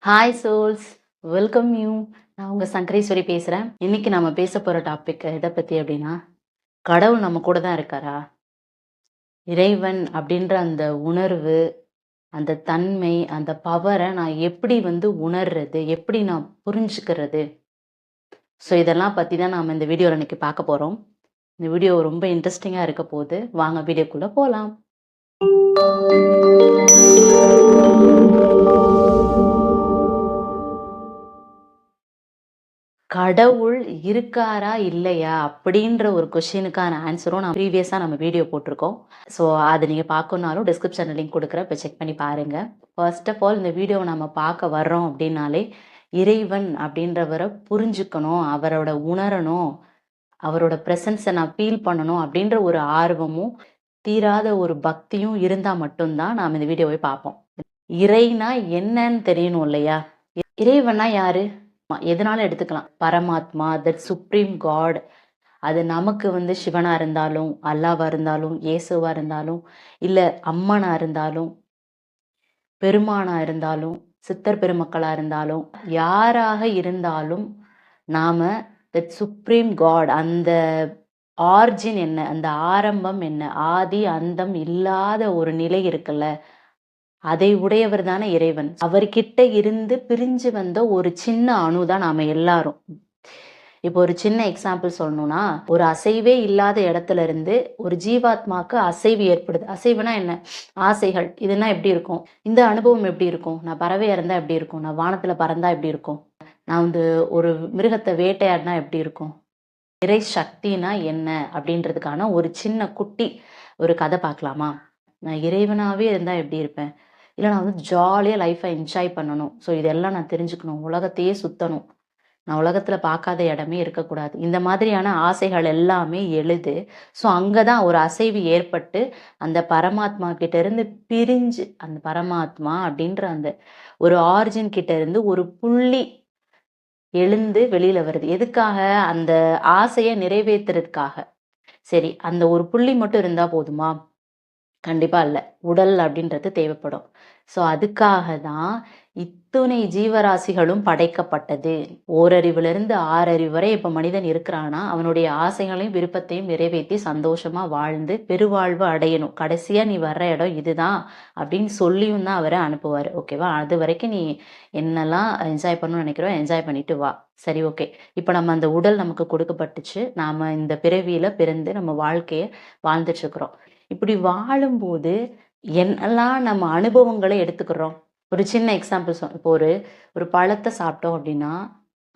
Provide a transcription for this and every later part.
Hi souls, welcome you. நான் உங்கள் சங்கரேஸ்வரி பேசுகிறேன். இன்னைக்கு நம்ம பேச போகிற டாபிக் எதை பற்றி அப்படின்னா, கடவுள் நம்ம கூட தான் இருக்காரா? இறைவன் அப்படின்ற அந்த உணர்வு, அந்த தன்மை, அந்த பவரை நான் எப்படி உணர்றது, எப்படி நான் புரிஞ்சுக்கிறது? ஸோ இதெல்லாம் பற்றி தான் நாம் இந்த வீடியோவில் இன்னைக்கு பார்க்க போகிறோம். இந்த வீடியோ ரொம்ப இன்ட்ரெஸ்டிங்காக இருக்க போகுது. வாங்க வீடியோக்குள்ளே போகலாம். கடவுள் இருக்காரா இல்லையா அப்படின்ற ஒரு கொஸ்டினுக்கான ஆன்சரும் நான் ப்ரீவியஸாக நம்ம வீடியோ போட்டிருக்கோம். ஸோ அதை நீங்கள் பார்க்கணுன்னாலும் டிஸ்கிரிப்ஷனில் லிங்க் கொடுக்குறேன், இப்போ செக் பண்ணி பாருங்கள். ஃபர்ஸ்ட் ஆஃப் ஆல் இந்த வீடியோவை நம்ம பார்க்க வர்றோம் அப்படின்னாலே இறைவன் அப்படின்றவரை புரிஞ்சுக்கணும், அவரோட உணரணும், அவரோட ப்ரெசன்ஸை நான் ஃபீல் பண்ணணும் அப்படின்ற ஒரு ஆர்வமும் தீராத ஒரு பக்தியும் இருந்தால் மட்டும்தான் நாம் இந்த வீடியோவை பார்ப்போம். இறைனா என்னன்னு தெரியணும் இல்லையா? இறைவனா யாரு? எதனால எடுத்துக்கலாம். பரமாத்மா, தட் சுப்ரீம் காட். அது நமக்கு சிவனா இருந்தாலும், அல்லாவா இருந்தாலும், இயேசுவா இருந்தாலும், இல்ல அம்மனா இருந்தாலும், பெருமானா இருந்தாலும், சித்தர் பெருமக்களா இருந்தாலும், யாராக இருந்தாலும் நாம தட் சுப்ரீம் காட், அந்த ஆர்ஜின் என்ன, அந்த ஆரம்பம் என்ன, ஆதி அந்தம் இல்லாத ஒரு நிலை இருக்குல்ல, அதை உடையவர் தானே இறைவன். அவர்கிட்ட இருந்து பிரிஞ்சு வந்த ஒரு சின்ன அணுதான் நாம எல்லாரும். இப்போ ஒரு சின்ன எக்ஸாம்பிள் சொல்லணும்னா, ஒரு அசைவே இல்லாத இடத்துல இருந்து ஒரு ஜீவாத்மாக்கு அசைவு ஏற்படுது. அசைவுனா என்ன? ஆசைகள். இதுனா எப்படி இருக்கும்? இந்த அனுபவம் எப்படி இருக்கும்? நான் பறவையா இருந்தா எப்படி இருக்கும்? நான் வானத்துல பறந்தா எப்படி இருக்கும்? நான் ஒரு மிருகத்தை வேட்டையாடினா எப்படி இருக்கும்? இறை சக்தினா என்ன அப்படின்றதுக்கான ஒரு சின்ன குட்டி ஒரு கதை பார்க்கலாமா? நான் இறைவனாவே இருந்தா எப்படி இருப்பேன்? இல்லை நான் ஜாலியாக லைஃப்பை என்ஜாய் பண்ணணும். ஸோ இதெல்லாம் நான் தெரிஞ்சுக்கணும், உலகத்தையே சுற்றணும், நான் உலகத்தில் பார்க்காத இடமே இருக்கக்கூடாது. இந்த மாதிரியான ஆசைகள் எல்லாமே எழுது. ஸோ அங்கே தான் ஒரு அசைவு ஏற்பட்டு அந்த பரமாத்மா கிட்ட இருந்து பிரிஞ்சு, அந்த பரமாத்மா அப்படின்ற அந்த ஒரு ஆரிஜின் கிட்ட இருந்து ஒரு புள்ளி எழுந்து வெளியில வருது. எதுக்காக? அந்த ஆசையை நிறைவேற்றுறதுக்காக. சரி, அந்த ஒரு புள்ளி மட்டும் இருந்தா போதுமா? கண்டிப்பா இல்ல. உடல் அப்படின்றது தேவைப்படும். ஸோ அதுக்காக தான் இத்துணை ஜீவராசிகளும் படைக்கப்பட்டது. ஓரறிவிலிருந்து ஆறறிவு வரை இப்ப மனிதன் இருக்கிறானா, அவனுடைய ஆசைகளையும் விருப்பத்தையும் நிறைவேற்றி சந்தோஷமா வாழ்ந்து பெருவாழ்வு அடையணும். கடைசியா நீ வர்ற இடம் இதுதான் அப்படின்னு சொல்லியும் தான் அவரை அனுப்புவாரு. ஓகேவா? அது வரைக்கும் நீ என்னெல்லாம் என்ஜாய் பண்ணணும்னு நினைக்கிறோ என்ஜாய் பண்ணிட்டு வா. சரி, ஓகே. இப்ப நம்ம அந்த உடல் நமக்கு கொடுக்கப்பட்டுச்சு. நாம இந்த பிறவியில பிறந்து நம்ம வாழ்க்கைய வாழ்ந்துட்டு இருக்கிறோம். இப்படி வாழும்போது என்னெல்லாம் நம்ம அனுபவங்களை எடுத்துக்கிறோம். ஒரு சின்ன எக்ஸாம்பிள் இப்போ ஒரு ஒரு பழத்தை சாப்பிட்டோம் அப்படின்னா,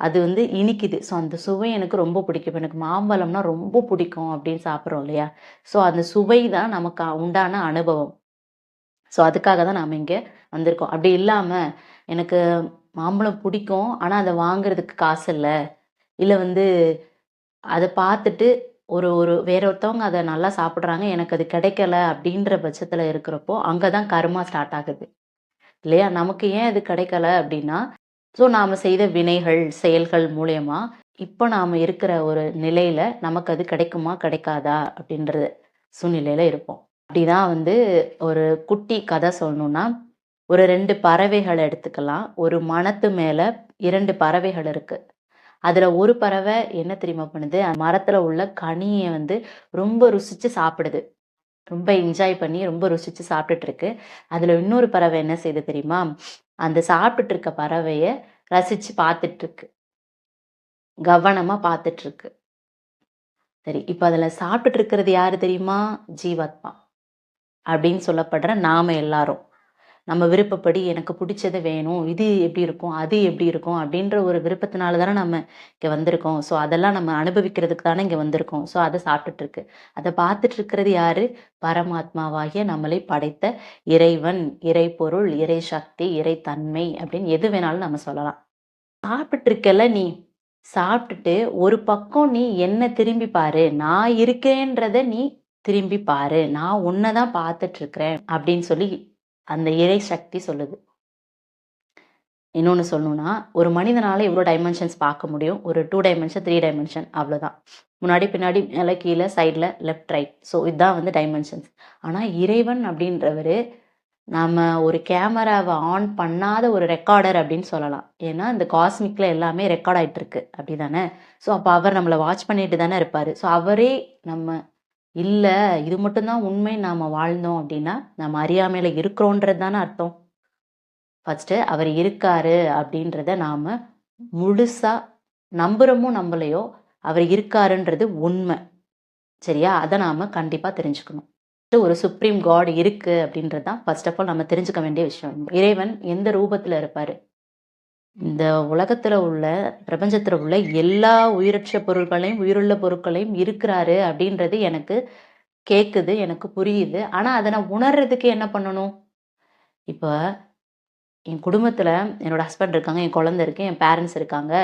அது இனிக்குது. ஸோ அந்த சுவை எனக்கு ரொம்ப பிடிக்கும். எனக்கு மாம்பழம்னா ரொம்ப பிடிக்கும் அப்படின்னு சாப்பிட்றோம் இல்லையா? ஸோ அந்த சுவை தான் நமக்கு உண்டான அனுபவம். ஸோ அதுக்காக தான் நாம் இங்கே வந்திருக்கோம். அப்படி இல்லாமல் எனக்கு மாம்பழம் பிடிக்கும், ஆனால் அதை வாங்குறதுக்கு காசு இல்லை, இல்லை அதை பார்த்துட்டு ஒரு ஒரு வேற ஒருத்தவங்க அதை நல்லா சாப்பிட்றாங்க, எனக்கு அது கிடைக்கல அப்படின்ற பட்சத்தில் இருக்கிறப்போ அங்கே தான் கர்மா ஸ்டார்ட் ஆகுது இல்லையா? நமக்கு ஏன் அது கிடைக்கல அப்படின்னா, ஸோ நாம் செய்த வினைகள் செயல்கள் மூலயமா இப்போ நாம் இருக்கிற ஒரு நிலையில நமக்கு அது கிடைக்குமா கிடைக்காதா அப்படின்ற சூழ்நிலையில இருப்போம். அப்படிதான் ஒரு குட்டி கதை சொல்லணும்னா, ஒரு 2 பறவைகள் எடுத்துக்கலாம். ஒரு மரத்து மேல 2 பறவைகள் இருக்கு. அதுல ஒரு பறவை என்ன தெரியுமா பண்ணுது? மரத்துல உள்ள கனியை ரொம்ப ருசிச்சு சாப்பிடுது. ரொம்ப என்ஜாய் பண்ணி ரொம்ப ருசிச்சு சாப்பிட்டுட்டு இருக்கு. அதுல இன்னொரு பறவை என்ன செய்யுது தெரியுமா? அந்த சாப்பிட்டுட்டு இருக்க பறவைய ரசிச்சு பார்த்துட்டு இருக்கு. கவனமா பார்த்துட்டு இருக்கு. சரி, இப்ப அதுல சாப்பிட்டுட்டு இருக்கிறது யாரு தெரியுமா? ஜீவாத்மா அப்படின்னு சொல்லப்படுற நாம எல்லாரும். நம்ம விருப்பப்படி எனக்கு பிடிச்சது வேணும், இது எப்படி இருக்கும், அது எப்படி இருக்கும் அப்படின்ற ஒரு விருப்பத்தினால தானே நம்ம இங்கே வந்திருக்கோம். ஸோ அதெல்லாம் நம்ம அனுபவிக்கிறதுக்கு தானே இங்கே வந்திருக்கோம். ஸோ அதை சாப்பிட்டுட்டு இருக்கு. அதை பார்த்துட்டு இருக்கிறது யாரு? பரமாத்மாவாகிய நம்மளை படைத்த இறைவன், இறை பொருள், இறை சக்தி, இறை தன்மை அப்படின்னு எது வேணாலும் நம்ம சொல்லலாம். சாப்பிட்டு இருக்கல நீ, சாப்பிட்டுட்டு ஒரு பக்கம் நீ என்ன திரும்பி பாரு, நான் இருக்கேன்றத நீ திரும்பி பாரு, நான் உன்னைதான் பார்த்துட்டு இருக்கிறேன் அப்படின்னு சொல்லி அந்த இறை சக்தி சொல்லுது. இன்னொன்னு சொல்லணும்னா, ஒரு மனிதனால எவ்வளோ டைமென்ஷன்ஸ் பார்க்க முடியும்? ஒரு 2 டைமென்ஷன், 3 டைமென்ஷன் அவ்வளோதான். முன்னாடி, பின்னாடி, மேல, கீழே, சைடில், லெஃப்ட், ரைட். ஸோ இதுதான் டைமென்ஷன்ஸ். ஆனால் இறைவன் அப்படின்றவர் நாம ஒரு கேமராவை ஆன் பண்ணாத ஒரு ரெக்கார்டர் அப்படின்னு சொல்லலாம். ஏன்னா இந்த காஸ்மிக்ல எல்லாமே ரெக்கார்ட் ஆயிட்டு இருக்கு அப்படிதானே. ஸோ அப்போ அவர் நம்மளை வாட்ச் பண்ணிட்டு தானே இருப்பாரு. ஸோ அவரே நம்ம இல்ல இது மட்டும்தான் உண்மை நாம வாழ்ந்தோம் அப்படின்னா நம்ம அறியாமையில இருக்கிறோன்றது தானே அர்த்தம். ஃபர்ஸ்ட் அவர் இருக்காரு அப்படின்றத நாம முழுசா நம்புறோமோ நம்பலையோ அவர் இருக்காருன்றது உண்மை. சரியா? அதை நாம கண்டிப்பா தெரிஞ்சுக்கணும். ஒரு சுப்ரீம் காட் இருக்கு அப்படின்றது தான் ஃபர்ஸ்ட் ஆஃப் ஆல் நம்ம தெரிஞ்சுக்க வேண்டிய விஷயம். இறைவன் எந்த ரூபத்துல இருப்பாரு? இந்த உலகத்துல உள்ள பிரபஞ்சத்துல உள்ள எல்லா உயிரற்ற பொருட்களையும் உயிருள்ள பொருட்களையும் இருக்கிறாரு அப்படின்றது எனக்கு கேக்குது, எனக்கு புரியுது. ஆனா அதை நான் உணர்றதுக்கு என்ன பண்ணணும்? இப்ப என் குடும்பத்துல என்னோட ஹஸ்பண்ட் இருக்காங்க, என் குழந்தை இருக்கு, என் பேரண்ட்ஸ் இருக்காங்க,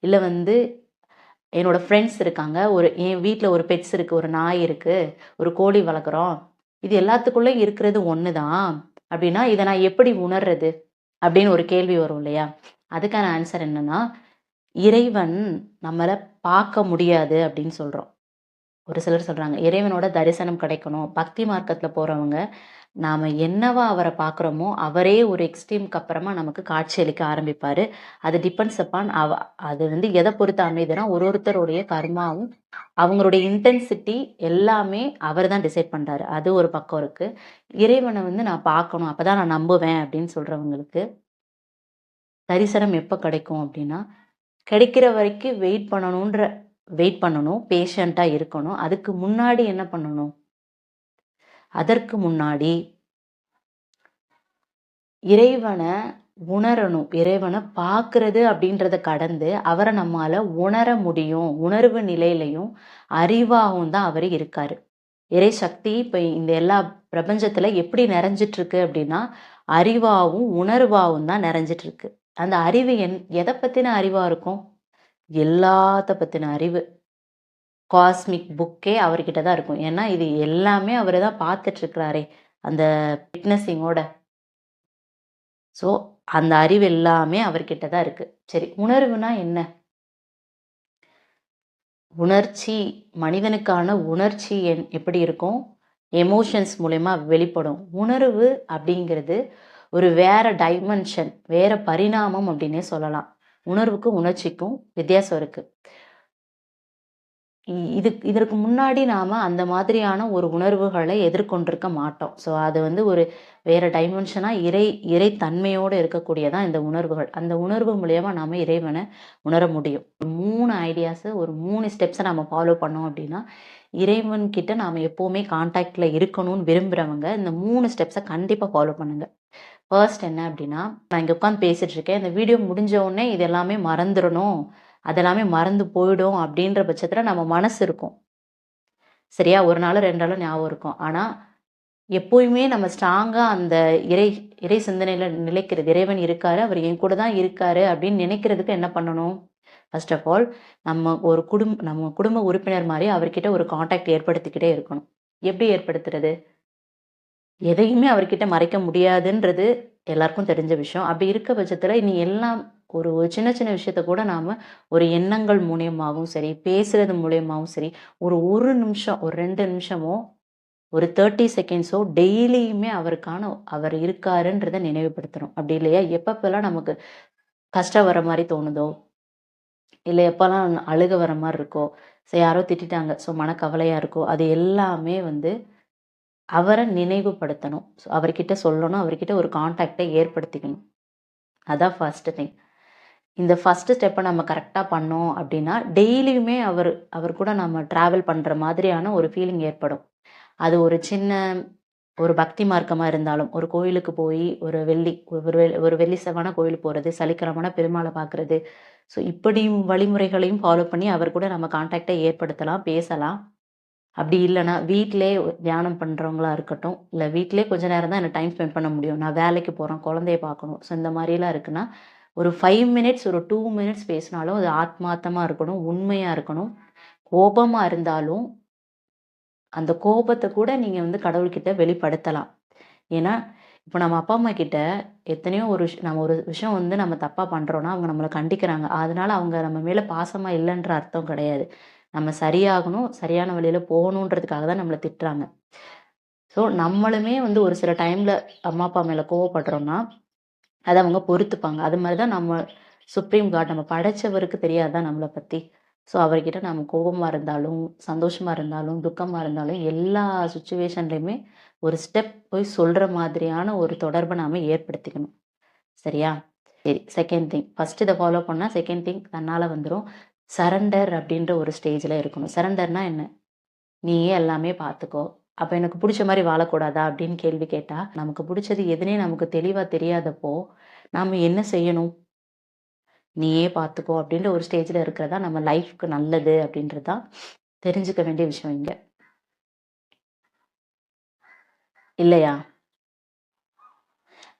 இல்ல வந்து என்னோட ஃப்ரெண்ட்ஸ் இருக்காங்க, என் வீட்ல ஒரு பெட்ஸ் இருக்கு, ஒரு நாய் இருக்கு, ஒரு கோழி வளர்க்குறோம். இது எல்லாத்துக்குள்ள இருக்கிறது ஒண்ணுதான் அப்படின்னா இதை நான் எப்படி உணர்றது அப்படின்னு ஒரு கேள்வி வரும் இல்லையா? அதுக்கான ஆன்சர் என்னன்னா, இறைவன் நம்மளை பார்க்க முடியாது அப்படின்னு சொல்றோம். ஒரு சிலர் சொல்றாங்க இறைவனோட தரிசனம் கிடைக்கணும். பக்தி மார்க்கத்துல போறவங்க நாம என்னவா அவரை பார்க்குறோமோ அவரே ஒரு எக்ஸ்ட்ரீம்க்கு அப்புறமா நமக்கு காட்சியளிக்க ஆரம்பிப்பாரு. அது டிபெண்ட்ஸ் அப்பான் அது வந்து எதை பொறுத்து அமைதுன்னா ஒருத்தருடைய கர்மாவும் அவங்களுடைய இன்டென்சிட்டி எல்லாமே அவர் தான் டிசைட் பண்றாரு. அது ஒரு பக்கம் இருக்கு. இறைவனை வந்து நான் பார்க்கணும் அப்பதான் நான் நம்புவேன் அப்படின்னு சொல்றவங்களுக்கு தரிசனம் எப்போ கிடைக்கும் அப்படின்னா, கிடைக்கிற வரைக்கும் வெயிட் பண்ணணும், பேஷண்டா இருக்கணும். அதுக்கு முன்னாடி என்ன பண்ணணும்? அதற்கு முன்னாடி இறைவனை உணரணும். இறைவனை பார்க்கறது அப்படின்றத கடந்து அவரை நம்மால உணர முடியும். உணர்வு நிலையிலையும் அறிவாகவும் தான் அவர் இருக்காரு. இறை சக்தி இப்ப இந்த எல்லா பிரபஞ்சத்துல எப்படி நிறைஞ்சிட்டு இருக்கு அப்படின்னா அறிவாவும் உணர்வாவும் தான் நிறைஞ்சிட்டு இருக்கு. அந்த அறிவு எதை பத்தின அறிவா இருக்கும்? எல்லாத்த பத்தின அறிவு. காஸ்மிக் புக்கே அவர்கிட்ட தான் இருக்கும். ஏன்னா இது எல்லாமே அவரு தான் பார்த்துட்டு இருக்கிறாரே அந்த விட்னஸிங்கோட. ஸோ அந்த அறிவு எல்லாமே அவர்கிட்ட தான் இருக்கு. சரி, உணர்வுனா என்ன? உணர்ச்சி, மனிதனுக்கான உணர்ச்சி எப்படி இருக்கும்? எமோஷன்ஸ் மூலயமா வெளிப்படும். உணர்வு அப்படிங்கிறது ஒரு வேற டைமென்ஷன், வேற பரிணாமம் அப்படின்னே சொல்லலாம். உணர்வுக்கும் உணர்ச்சிக்கும் வித்தியாசம் இருக்கு. இதற்கு முன்னாடி நாம அந்த மாதிரியான ஒரு உணர்வுகளை எதிர்கொண்டிருக்க மாட்டோம். ஸோ அது வந்து ஒரு வேற டைமென்ஷனா இறை தன்மையோடு இருக்கக்கூடியதான் இந்த உணர்வுகள். அந்த உணர்வு மூலியமா நாம இறைவனை உணர முடியும். 3 ஐடியாஸ், ஒரு 3 ஸ்டெப்ஸை நம்ம ஃபாலோ பண்ணோம் அப்படின்னா இறைவன் கிட்ட நாம எப்பவுமே கான்டாக்ட்ல இருக்கணும்னு விரும்புறவங்க இந்த 3 ஸ்டெப்ஸை கண்டிப்பா ஃபாலோ பண்ணுங்க. ஃபர்ஸ்ட் என்ன அப்படின்னா, நான் இங்க உட்காந்து பேசிட்டு இருக்கேன், இந்த வீடியோ முடிஞ்ச உடனே இது எல்லாமே மறந்துடணும், அதெல்லாமே மறந்து போயிடும் அப்படின்ற பட்சத்துல நம்ம மனசு இருக்கும். சரியா? 1 நாள் 2 நாள் ஞாபகம் இருக்கும். ஆனா எப்போயுமே நம்ம ஸ்ட்ராங்கா அந்த இறை இறை சிந்தனையில நிலைக்கிறது. இறைவன் இருக்காரு, அவர் என் கூட தான் இருக்காரு அப்படின்னு நினைக்கிறதுக்கு என்ன பண்ணணும்? ஃபர்ஸ்ட் ஆஃப் ஆல் நம்ம குடும்ப உறுப்பினர் மாதிரி அவர்கிட்ட ஒரு கான்டாக்ட் ஏற்படுத்திக்கிட்டே இருக்கணும். எப்படி ஏற்படுத்துறது? எதையுமே அவர்கிட்ட மறைக்க முடியாதுன்றது எல்லாருக்கும் தெரிஞ்ச விஷயம். அப்படி இருக்க பட்சத்துல நீ எல்லாம் ஒரு ஒரு சின்ன சின்ன விஷயத்த கூட நாம ஒரு எண்ணங்கள் மூலியமாகவும் சரி, பேசுறது மூலியமாகவும் சரி, ஒரு நிமிஷம், ஒரு 2 நிமிஷமோ, ஒரு 30 செகண்ட்ஸோ டெய்லியுமே அவர் இருக்காருன்றத நினைவுபடுத்தணும். அப்படி இல்லையா, எப்பப்பெல்லாம் நமக்கு கஷ்டம் வர மாதிரி தோணுதோ, இல்லை எப்பெல்லாம் அழுக வர மாதிரி இருக்கோ, யாரோ திட்டாங்க, ஸோ மனக்கவலையா இருக்கோ, அது எல்லாமே வந்து அவரை நினைவுபடுத்தணும். ஸோ அவர்கிட்ட சொல்லணும், அவர்கிட்ட ஒரு கான்டாக்டை ஏற்படுத்திக்கணும். அதான் ஃபர்ஸ்ட் திங். இந்த ஃபர்ஸ்ட் ஸ்டெப்பை நம்ம கரெக்டாக பண்ணோம் அப்படின்னா டெய்லியுமே அவர் கூட நம்ம ட்ராவல் பண்ணுற மாதிரியான ஒரு ஃபீலிங் ஏற்படும். அது ஒரு பக்தி மார்க்கமாக இருந்தாலும், ஒரு கோயிலுக்கு போய் ஒரு வெள்ளி செவ்வானா கோயிலுக்கு போகிறது, சனிக்கிழமைனா பெருமாளை பார்க்குறது, ஸோ இப்படியும் வழிமுறைகளையும் ஃபாலோ பண்ணி அவர் கூட நம்ம கான்டாக்டை ஏற்படுத்தலாம், பேசலாம். அப்படி இல்லைன்னா வீட்டிலே தியானம் பண்ணுறவங்களா இருக்கட்டும், இல்லை வீட்டிலே கொஞ்ச நேரம் தான் எனக்கு டைம் ஸ்பெண்ட் பண்ண முடியும், நான் வேலைக்கு போகிறேன், குழந்தைய பார்க்கணும், ஸோ இந்த மாதிரிலாம் இருக்குன்னா ஒரு 5 மினிட்ஸ், ஒரு 2 மினிட்ஸ் பேசினாலும் அது ஆத்மார்த்தமாக இருக்கணும், உண்மையாக இருக்கணும். கோபமாக இருந்தாலும் அந்த கோபத்தை கூட நீங்கள் வந்து கடவுள்கிட்ட வெளிப்படுத்தலாம். ஏன்னா இப்போ நம்ம அப்பா அம்மா கிட்ட எத்தனையோ நம்ம ஒரு விஷயம் வந்து நம்ம தப்பாக பண்ணுறோன்னா அவங்க நம்மளை கண்டிக்கிறாங்க. அதனால அவங்க நம்ம மேலே பாசமாக இல்லைன்ற அர்த்தம் கிடையாது. நம்ம சரியாகணும், சரியான வழியில் போகணுன்றதுக்காக தான் நம்மளை திட்டுறாங்க. ஸோ நம்மளுமே வந்து ஒரு சில டைமில் அம்மா அப்பா மேலே கோவப்படுறோம்னா அதை அவங்க பொறுத்துப்பாங்க. அது மாதிரி தான் நம்ம சுப்ரீம் காட் நம்ம படைச்சவருக்கு தெரியாதா நம்மளை பற்றி. ஸோ அவர்கிட்ட நம்ம கோபமாக இருந்தாலும் சந்தோஷமாக இருந்தாலும் துக்கமாக இருந்தாலும் எல்லா சுச்சுவேஷன்லையுமே ஒரு ஸ்டெப் போய் சொல்கிற மாதிரியான ஒரு தொடர்பை நாம் ஏற்படுத்திக்கணும். சரியா? சரி, செகண்ட் திங், ஃபஸ்ட்டு இதை ஃபாலோ பண்ணால் செகண்ட் திங் தன்னால் வந்துடும். சரண்டர் அப்படின்ற ஒரு ஸ்டேஜில் இருக்கணும். சரண்டர்னா என்ன? நீயே எல்லாமே பார்த்துக்கோ, அப்போ எனக்கு பிடிச்ச மாதிரி வாழக்கூடாதா அப்படின்னு கேள்வி கேட்டால், நமக்கு பிடிச்சது எதுனே நமக்கு தெளிவாக தெரியாதப்போ நாம் என்ன செய்யணும்? நீயே பார்த்துக்கோ அப்படின்ற ஒரு ஸ்டேஜில் இருக்கிறதா நம்ம லைஃப்க்கு நல்லது அப்படின்றது தான் தெரிஞ்சுக்க வேண்டிய விஷயம் இங்கே, இல்லையா?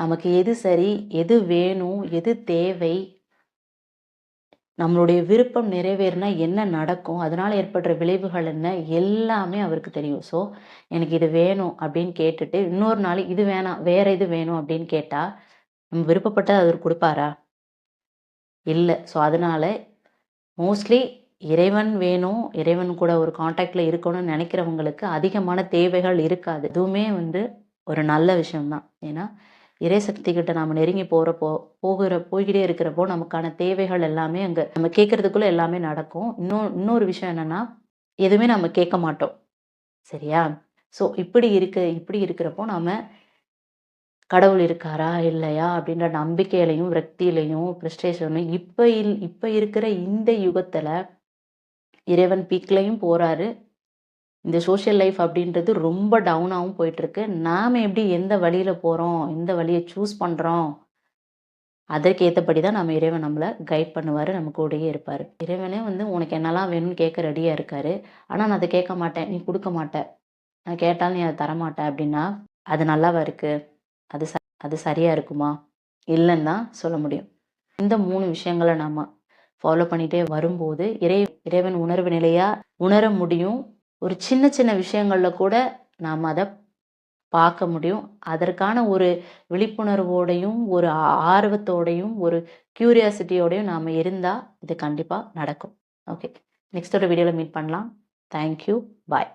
நமக்கு எது சரி, எது வேணும், எது தேவை, நம்மளுடைய விருப்பம் நிறைவேறினா என்ன நடக்கும், அதனால் ஏற்படுற விளைவுகள் என்ன, எல்லாமே அவருக்கு தெரியும். ஸோ எனக்கு இது வேணும் அப்படின்னு கேட்டுட்டு இன்னொரு நாள் இது வேணாம் வேற இது வேணும் அப்படின்னு கேட்டால் நம்ம விருப்பப்பட்ட அவர் கொடுப்பாரா? இல்லை. ஸோ அதனால மோஸ்ட்லி இறைவன் வேணும், இறைவன் கூட ஒரு காண்டாக்டில் இருக்கணும்னு நினைக்கிறவங்களுக்கு அதிகமான தேவைகள் இருக்காது. இதுவுமே வந்து ஒரு நல்ல விஷயம்தான். ஏன்னா இறை சக்தி கிட்ட நாம் நெருங்கி போகிறப்போ போய்கிட்டே இருக்கிறப்போ நமக்கான தேவைகள் எல்லாமே அங்கே நம்ம கேட்கறதுக்குள்ள எல்லாமே நடக்கும். இன்னொரு விஷயம் என்னன்னா, எதுவுமே நம்ம கேட்க மாட்டோம். சரியா? ஸோ இப்படி இருக்கிறப்போ நாம கடவுள் இருக்காரா இல்லையா அப்படின்ற நம்பிக்கையிலையும் விரக்தியிலையும் ஃப்ரஸ்ட்ரேஷன்லையும் இப்போ இருக்கிற இந்த யுகத்தில் இறைவன் பீக்லையும் போகிறாரு. இந்த சோஷியல் லைஃப் அப்படின்றது ரொம்ப டவுனாகவும் போயிட்டுருக்கு. நாம் எப்படி எந்த வழியில் போகிறோம், எந்த வழியை சூஸ் பண்ணுறோம், அதற்கு ஏற்றபடி தான் நம்ம இறைவன் நம்மளை கைட் பண்ணுவார், நம்ம கூடயே இருப்பார். இறைவனே வந்து உனக்கு என்னெல்லாம் வேணும்னு கேட்க ரெடியாக இருக்காரு. ஆனால் நான் அதை கேட்க மாட்டேன், நீ கொடுக்க மாட்ட, நான் கேட்டாலும் நீ அதை தரமாட்ட அப்படின்னா அது நல்லாவா இருக்குது? அது சரியாக இருக்குமா? இல்லைன்னு தான் சொல்ல முடியும். இந்த 3 விஷயங்களை நாம் ஃபாலோ பண்ணிகிட்டே வரும்போது இறைவன் உணர்வு நிலையாக உணர முடியும். ஒரு சின்ன சின்ன விஷயங்களில் கூட நாம் அதை பார்க்க முடியும். அதற்கான ஒரு விழிப்புணர்வோடையும் ஒரு ஆர்வத்தோடையும் ஒரு கியூரியாசிட்டியோடையும் நாம் இருந்தால் இது கண்டிப்பாக நடக்கும். ஓகே, நெக்ஸ்ட் ஒரு வீடியோவில் மீட் பண்ணலாம். தேங்க்யூ, பாய்.